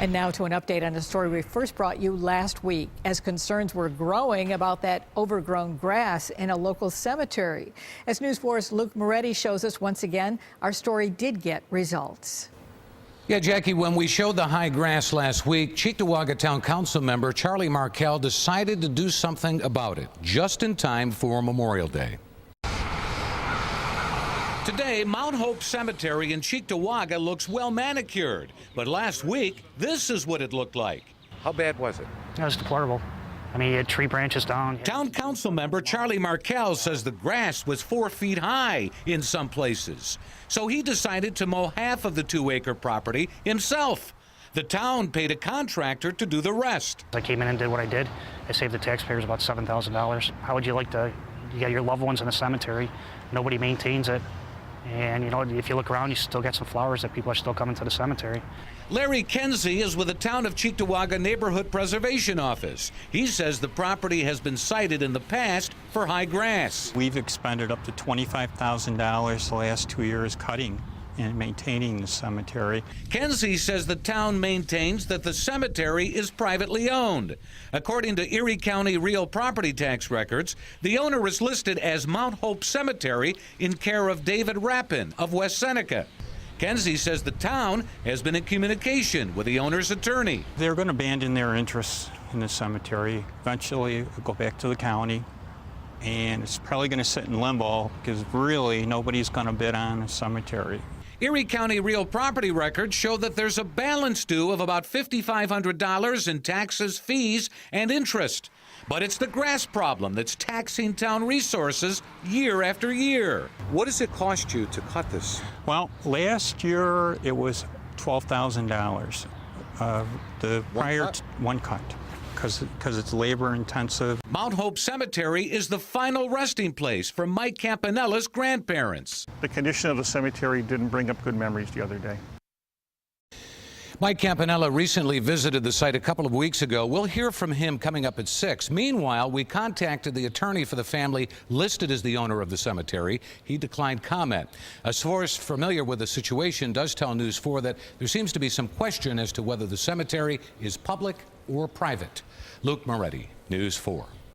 And now to an update on a story we first brought you last week as concerns were growing about that overgrown grass in a local cemetery. As News 4's Luke Moretti shows us once again, our story did get results. Yeah, Jackie, when we showed the high grass last week, Cheektowaga Town Council member Charlie Markell decided to do something about it just in time for Memorial Day. Today, Mount Hope Cemetery in Cheektowaga looks well manicured, but last week, this is what it looked like. How bad was it? It was deplorable. I mean, you had tree branches down. Town Council member Charlie Markell says the grass was 4 feet high in some places. So he decided to mow half of the 2-acre property himself. The town paid a contractor to do the rest. I came in and did what I did. I saved the taxpayers about $7,000. How would you like to, you got your loved ones in a cemetery, nobody maintains it. And, you know, if you look around, you still get some flowers that people are still coming to the cemetery. Larry Kenzie is with the Town of Cheektowaga Neighborhood Preservation Office. He says the property has been cited in the past for high grass. We've expended up to $25,000 the last 2 years cutting and maintaining the cemetery. Kenzie says the town maintains that the cemetery is privately owned. According to Erie County real property tax records, the owner is listed as Mount Hope Cemetery in care of David Rappin of West Seneca. Kenzie says the town has been in communication with the owner's attorney. They're going to abandon their interests in the cemetery. Eventually, it'll go back to the county, and it's probably going to sit in limbo because really nobody's going to bid on the cemetery. Erie County real property records show that there's a balance due of about $5,500 in taxes, fees, and interest. But it's the grass problem that's taxing town resources year after year. What does it cost you to cut this? Well, last year it was $12,000. The prior one cut. Because it's labor intensive. Mount Hope Cemetery is the final resting place for Mike Campanella's grandparents. The condition of the cemetery didn't bring up good memories the other day. Mike Campanella recently visited the site a couple of weeks ago. We'll hear from him coming up at 6. Meanwhile, we contacted the attorney for the family listed as the owner of the cemetery. He declined comment. A source familiar with the situation does tell News 4 that there seems to be some question as to whether the cemetery is public or private. Luke Moretti, News 4.